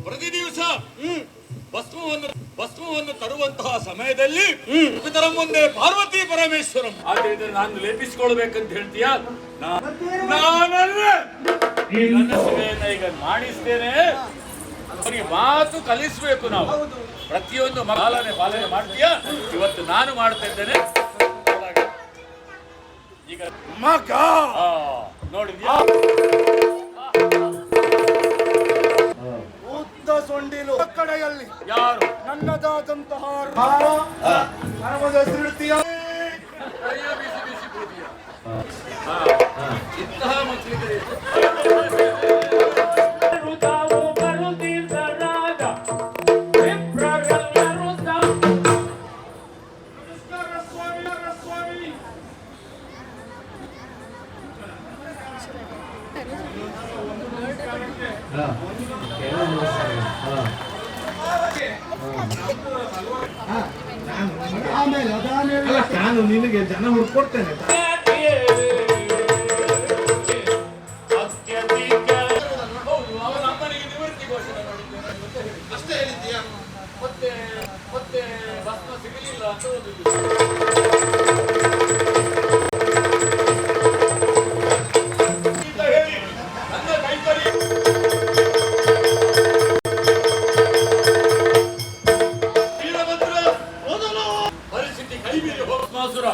ಪ್ರತಿ ದಿವಸ ಭಸ್ಮವನ್ನು ತರುವಂತಹ ಸಮಯದಲ್ಲಿ ಇದರ ಮುಂದೆ ಪಾರ್ವತಿ ಪರಮೇಶ್ವರಂ ಆದ್ರೆ ನಾನು ಲೇಪಿಸಿಕೊಳ್ಬೇಕಂತ ಹೇಳ್ತೀಯಾ? ನಾನಲ್ಲ, ನನ್ನ ಸೇವೆಯನ್ನ ಈಗ ಮಾಡಿಸ್ತೇನೆ. ಅವನಿಗೆ ಮಾತು ಕಲಿಸ್ಬೇಕು. ನಾವು ಪ್ರತಿಯೊಂದು ಪಾಲನೆ ಮಾಡ್ತೀಯಾ? ಇವತ್ತು ನಾನು ಮಾಡ್ತಾ ಇದ್ದೇನೆ. ಈಗ ಮಗ ನೋಡಿದ್ಯಾ? ಉದ್ದ ಸೊಂಡಿಲು ಕಡೆಯಲ್ಲಿ ಯಾರು ನನ್ನದಾದಂತಹ ಹೆಸರಿಡ್ತೀಯ? ಬಿಸಿ ಬಿಸಿ ಬೂದಿಯ ಇಂತಹ ಮಕ್ಕಳಿಗೆ ಆಮೇಲೆ ನಾನು ನಿನಗೆ ಜನ ಹುಡ್ಕೊಡ್ತೇನೆ. ಅಷ್ಟೇ ಹೇಳಿದ್ದೀಯಾ? ಮತ್ತೆ ಭಸ್ಮ ಸಿಗಲಿಲ್ಲ ಅಂತ ಹೇಳಿ ನನ್ನ ಕೈಕರಿ ಪರಿಸ್ಥಿತಿ ಕೈ ಮೀರಿ ಭಸ್ಮಾಸುರ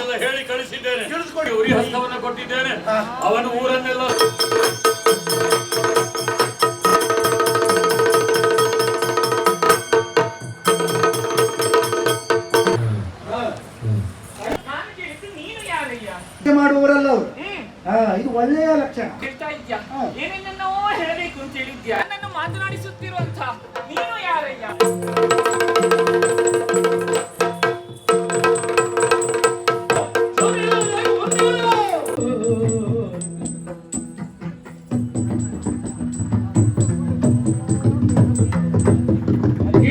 ಎಲ್ಲ ಹೇಳಿ ಕಳಿಸಿದ್ದೇನೆ. ಉರಿ ಹಸ್ತವನ್ನು ಕೊಟ್ಟಿದ್ದೇನೆ. ಅವನು ಊರನ್ನೆಲ್ಲ ಮಾಡುವವರಲ್ಲ ಅವರು. ಇದು ಒಳ್ಳೆಯ ಲಕ್ಷಣ. ಏನೇನೋ ಹೇಳಬೇಕು ಅಂತ ಹೇಳಿದ್ಯಾ? ನನ್ನನ್ನು ಮಾತನಾಡಿಸುತ್ತಿರುವಂತ ನೀನು ಯಾರಯ್ಯ?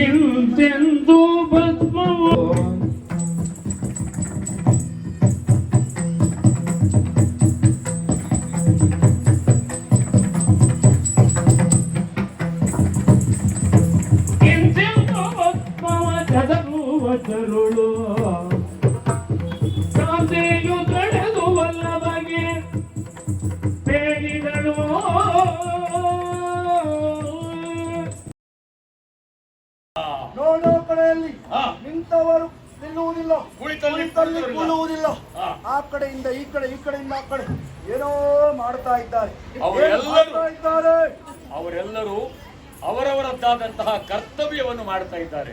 ಇಂತೆಂದು ಭಸ್ಮವು ತರುಳು ಕಾಂತೆಯು ತಡೆದು ಬಲ್ಲ ಬಗೆ ಬೇಡಿದಳು. ನೋಡೋ ಕಡೆಯಲ್ಲಿ ನಿಂತವರು ನಿಲ್ಲುವುದಿಲ್ಲ, ಕುಳಿತಲ್ಲಿ ಕೂಳುವುದಿಲ್ಲ. ಆ ಕಡೆಯಿಂದ ಈ ಕಡೆ, ಈ ಕಡೆಯಿಂದ ಆ ಕಡೆ ಏನೋ ಮಾಡ್ತಾ ಇದ್ದಾರೆ. ಅವರೆಲ್ಲರೂ ಅವರವರದ್ದಾದಂತಹ ಕರ್ತವ್ಯವನ್ನು ಮಾಡ್ತಾ ಇದ್ದಾರೆ.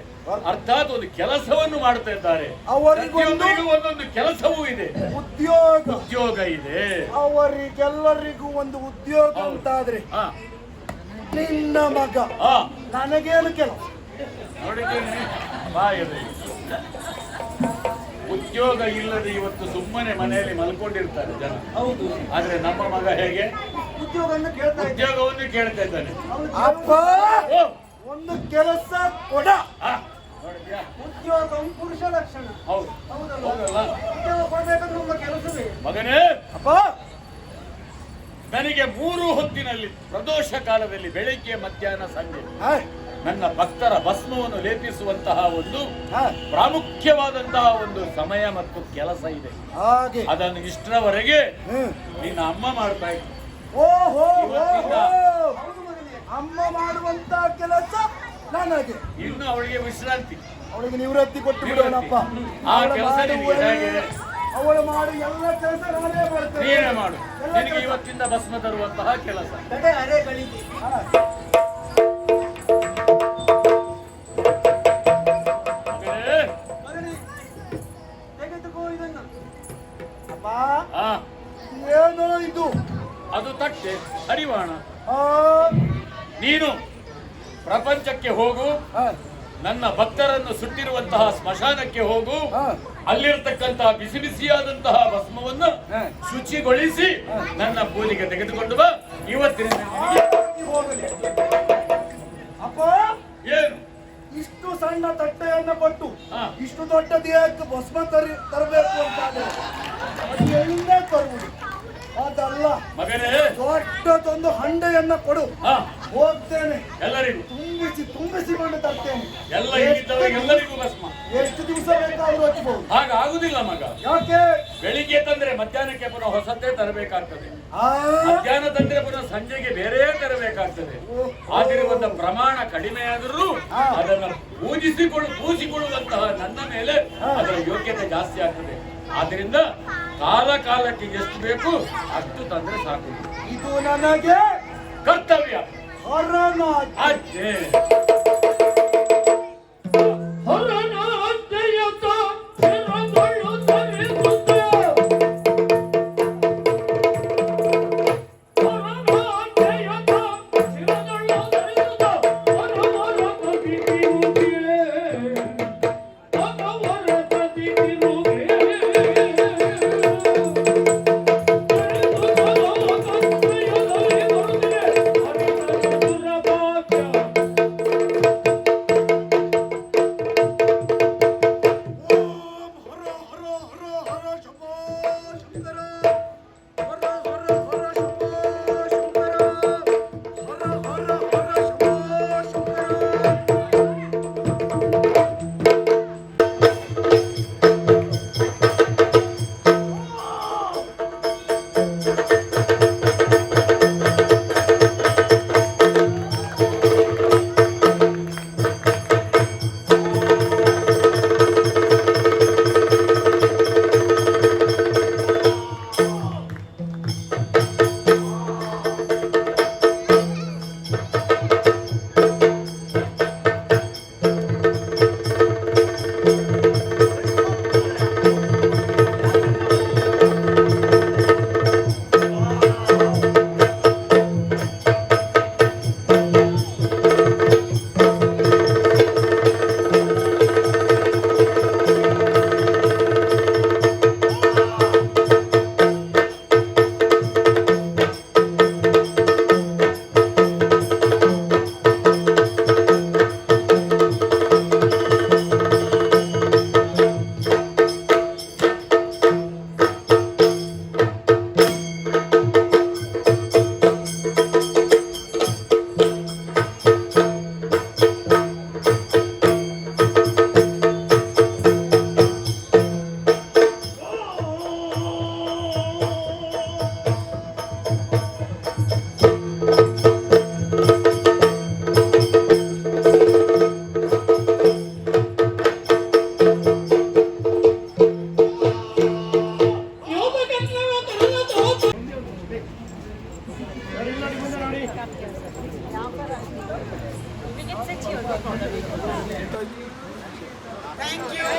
ಅರ್ಥಾತ್ ಒಂದು ಕೆಲಸವನ್ನು ಮಾಡ್ತಾ ಇದ್ದಾರೆ. ಅವರಿಗೂ ಒಂದೊಂದು ಕೆಲಸವೂ ಇದೆ, ಉದ್ಯೋಗ ಇದೆ. ಅವರಿಗೆಲ್ಲರಿಗೂ ಒಂದು ಉದ್ಯೋಗ ಅಂತಾದ್ರೆ ನಿನ್ನ ಮಗ ನನಗೇನು ಕೆಲಸ? ನೋಡಿದ್ದೇನೆ, ಬಾಯದೆ ಉದ್ಯೋಗ ಇಲ್ಲದೆ ಇವತ್ತು ಸುಮ್ಮನೆ ಮನೆಯಲ್ಲಿ ಮಲ್ಕೊಂಡಿರ್ತಾರೆ ಜನ. ಹೌದು. ಆದ್ರೆ ನಮ್ಮ ಮಗ ಹೇಗೆ ಉದ್ಯೋಗವನ್ನು ಕೇಳ್ತಾ ಇದ್ದಾನೆ. ಅಪ್ಪ, ಒಂದು ಕೆಲಸ ಕೊಡ. ನೋಡಿದ್ಯಾ? ಉದ್ಯೋಗ ಪುರುಷ ಲಕ್ಷಣ. ಹೌದು, ಹೌದಲ್ಲ? ಉದ್ಯೋಗ ಕೊಡಬೇಕಂದ್ರೆ ನಮ್ಮ ಕೆಲಸವೇ. ಮಗನೇ, ಅಪ್ಪ, ನನಗೆ 3 ಹೊತ್ತಿನಲ್ಲಿ ಪ್ರದೋಷ ಕಾಲದಲ್ಲಿ ಬೆಳಿಗ್ಗೆ ಮಧ್ಯಾಹ್ನ ಸಂಜೆ ನನ್ನ ಭಕ್ತರ ಭಸ್ಮವನ್ನು ಲೇಪಿಸುವಂತಹ ಒಂದು ಪ್ರಾಮುಖ್ಯವಾದಂತಹ ಒಂದು ಸಮಯ ಮತ್ತು ಕೆಲಸ ಇದೆ. ಅದನ್ನು ಇಷ್ಟರವರೆಗೆ ನಿನ್ನ ಅಮ್ಮ ಮಾಡ್ತಾ ಇದ್ದ. ಅಮ್ಮ ಮಾಡುವಂತ ಕೆಲಸ ನನಗೆ, ಇನ್ನು ಅವಳಿಗೆ ವಿಶ್ರಾಂತಿ, ಅವಳಿಗೆ ನಿವೃತ್ತಿ ಕೊಟ್ಟು ಬಿಡೋಣಪ್ಪ. ಆ ಕೆಲಸ ಅವಳು ಮಾಡಿ ಎಲ್ಲ ಕೆಲಸ ನಾನೇ ಮಾಡ್ತೇನೆ. ನೀನೇ ಮಾಡು. ನಿನಗೆ ಇವತ್ತಿಂದ ಭಸ್ಮ ತರುವಂತಹ ಕೆಲಸ. ಏನೋ ಇದು, ಅದು ತಟ್ಟೆ ಹರಿವಾಣ. ನೀನು ಪ್ರಪಂಚಕ್ಕೆ ಹೋಗು, ನನ್ನ ಭಕ್ತರನ್ನು ಸುಟ್ಟಿರುವಂತಹ ಸ್ಮಶಾನಕ್ಕೆ ಹೋಗು. ಅಲ್ಲಿರ್ತಕ್ಕಂತಹ ಬಿಸಿ ಬಿಸಿಯಾದಂತಹ ಭಸ್ಮವನ್ನು ಶುಚಿಗೊಳಿಸಿ ನನ್ನ ಪೂಜೆಗೆ ತೆಗೆದುಕೊಂಡು ಬಾ. ಇವತ್ತಿನ ಅಪ್ಪ, ಏನು ಇಷ್ಟು ಸಣ್ಣ ತಟ್ಟೆಯನ್ನ ಕೊಟ್ಟು ಇಷ್ಟು ದೊಡ್ಡ ದೇಹಕ್ಕೆ ಭಸ್ಮ ತರಬೇಕು ಅಂತ ಎಣ್ಣೆ ತರುವುದು ಅದಲ್ಲ ಮಗನೇ ದೊಡ್ಡದೊಂದು ಹಂಡೆಯನ್ನ ಕೊಡು, ಹಾ ಹೋಗ್ತೇನೆ, ಎಲ್ಲರಿಗೂ ತುಂಬಿಸಿಕೊಂಡು ತರ್ತೇನೆ. ಎಲ್ಲ ಎಲ್ಲರಿಗೂ ಭಸ್ಮ. ಎಷ್ಟು ದಿವಸ ಬೇಕಾದ್ರೂ ಹಚ್ಚಬಹುದು. ಹಾಗಾಗುದಿಲ್ಲ ಮಗ. ಯಾಕೆ? ಬೆಳಿಗ್ಗೆ ತಂದ್ರೆ ಮಧ್ಯಾಹ್ನಕ್ಕೆ ಪುನಃ ಹೊಸದೇ ತರಬೇಕಾಗ್ತದೆ, ಆ ಮಧ್ಯಾಹ್ನ ತಂದ್ರೆ ಪುನಃ ಸಂಜೆಗೆ ಬೇರೆ ತರಬೇಕಾಗ್ತದೆ. ಆಗಿರುವಂತ ಪ್ರಮಾಣ ಕಡಿಮೆ ಆದರೂ ಅದನ್ನು ಪೂಜಿಸಿಕೊಳ್ಳುವಂತಹ ನನ್ನ ಮೇಲೆ ಅದರ ಯೋಗ್ಯತೆ ಜಾಸ್ತಿ ಆಗ್ತದೆ. ಆದ್ರಿಂದ ಕಾಲ ಕಾಲಕ್ಕೆ ಎಷ್ಟು ಬೇಕು ಅಷ್ಟು ತಂದ್ರೆ ಸಾಕು. ಇದು ನನಗೆ ಕರ್ತವ್ಯ. ಹರನಾಜ್ಞೆ. ಹೊರನಾಜ್ಞೆಯತ ಶಿರದೊಳು ಧರಿಸುತ್ತ ಹೊರನಾಜ್ಞೆಯತ ಶಿರದೊಳು ಧರಿಸುತ್ತ ಹೊರವರದ ದಿಗಿರುಗೆ ಹೊರವರದ ದಿಗಿರುಗೆ Thank you.